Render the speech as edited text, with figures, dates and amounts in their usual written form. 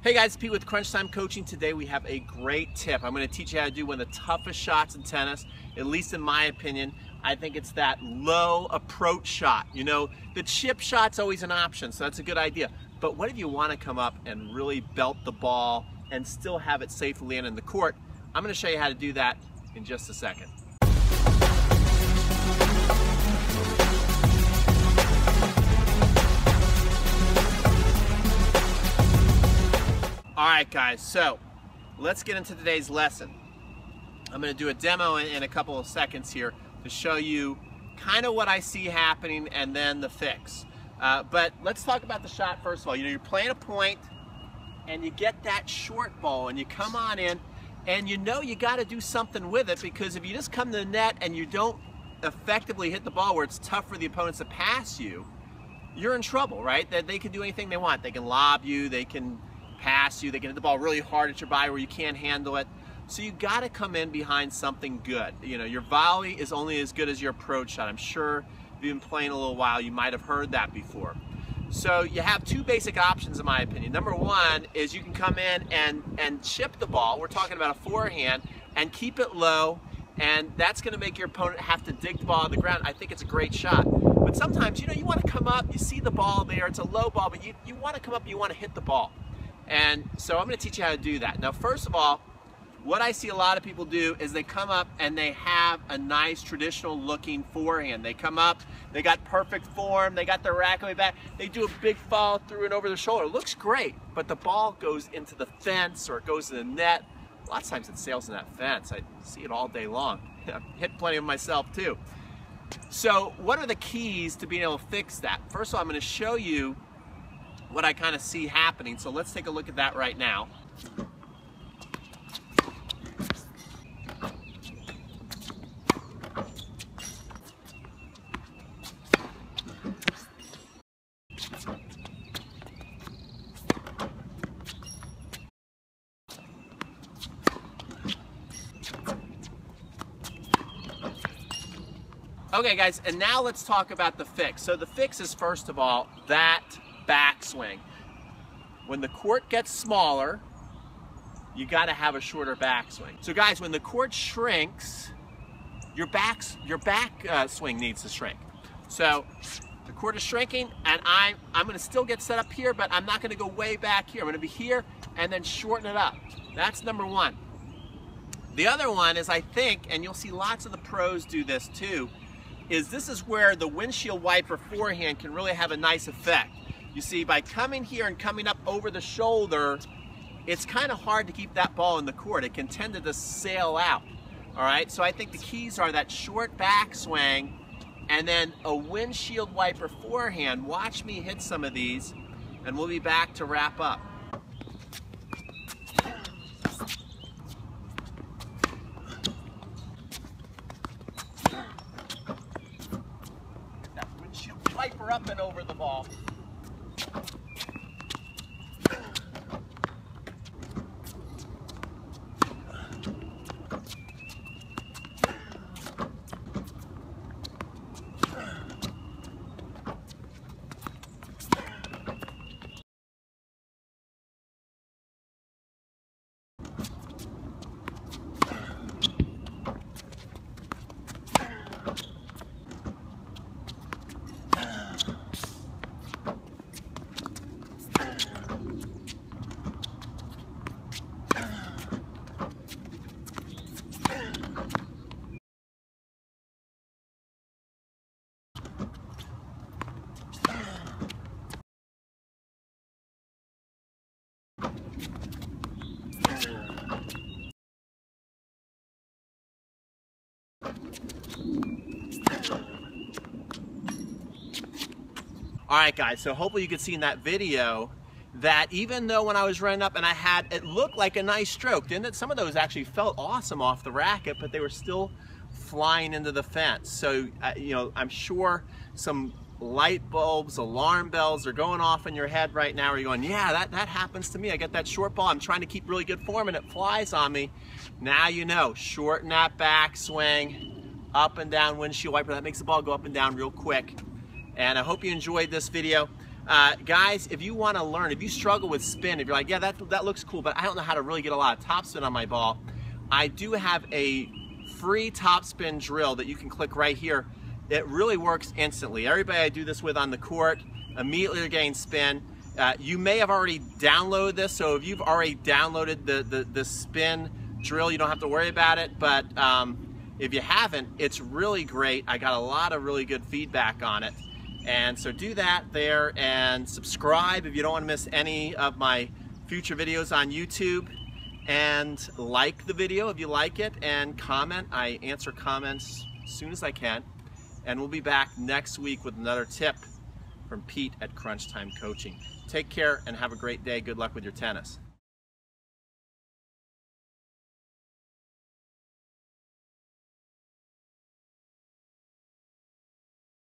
Hey guys, Pete with Crunch Time Coaching. Today we have a great tip. I'm going to teach you how to do one of the toughest shots in tennis, at least in my opinion. I think it's that low approach shot. You know, the chip shot's always an option, so that's a good idea. But what if you want to come up and really belt the ball and still have it safely land in the court? I'm going to show you how to do that in just a second. Alright guys, so let's get into today's lesson. I'm going to do a demo in a couple of seconds here to show you kind of what I see happening and then the fix. But let's talk about the shot first of all. You know, you're playing a point and you get that short ball and you come on in and you know you got to do something with it, because if you just come to the net and you don't effectively hit the ball where it's tough for the opponents to pass you, you're in trouble, right? That they can do anything they want. They can lob you, they can pass you, they can hit the ball really hard at your body where you can't handle it. So you got to come in behind something good. You know, your volley is only as good as your approach shot. I'm sure if you've been playing a little while, you might have heard that before. So you have two basic options in my opinion. Number one is you can come in and chip the ball. We're talking about a forehand, and keep it low, and that's going to make your opponent have to dig the ball on the ground. I think it's a great shot. But sometimes, you know, you want to come up, you see the ball there, it's a low ball, but you want to come up, you want to hit the ball. And so I'm going to teach you how to do that. Now, first of all, what I see a lot of people do is they come up and they have a nice traditional looking forehand. They come up, they got perfect form, they got their racket way back, they do a big follow through and over the shoulder. It looks great, but the ball goes into the fence or it goes to the net. A lot of times it sails in that fence. I see it all day long. I've hit plenty of myself too. So what are the keys to being able to fix that? First of all, I'm going to show you what I kind of see happening. So let's take a look at that right now. Okay guys, and now let's talk about the fix. So the fix is, first of all, that backswing. When the court gets smaller, you got to have a shorter backswing. So guys, when the court shrinks, your back swing needs to shrink. So the court is shrinking, and I'm going to still get set up here, but I'm not going to go way back here. I'm going to be here and then shorten it up. That's number one. The other one is, I think, and you'll see lots of the pros do this too, is this is where the windshield wiper forehand can really have a nice effect. You see, by coming here and coming up over the shoulder, it's kind of hard to keep that ball in the court. It can tend to just sail out. All right, so I think the keys are that short backswing and then a windshield wiper forehand. Watch me hit some of these, and we'll be back to wrap up. That windshield wiper up and over the ball. Alright guys, so hopefully you could see in that video that even though when I was running up and it looked like a nice stroke, didn't it? Some of those actually felt awesome off the racket, but they were still flying into the fence. So, you know, I'm sure some light bulbs, alarm bells are going off in your head right now, where you're going, yeah, that happens to me. I get that short ball, I'm trying to keep really good form and it flies on me. Now you know, shorten that backswing, up and down windshield wiper. That makes the ball go up and down real quick. And I hope you enjoyed this video. Guys, if you want to learn, if you struggle with spin, if you're like, yeah, that looks cool, but I don't know how to really get a lot of topspin on my ball, I do have a free topspin drill that you can click right here. It really works instantly. Everybody I do this with on the court, immediately you're getting spin. You may have already downloaded this, so if you've already downloaded the spin drill, you don't have to worry about it, but if you haven't, it's really great. I got a lot of really good feedback on it. And so do that there, and subscribe if you don't want to miss any of my future videos on YouTube, and like the video if you like it, and comment. I answer comments as soon as I can. And we'll be back next week with another tip from Pete at Crunch Time Coaching. Take care and have a great day. Good luck with your tennis.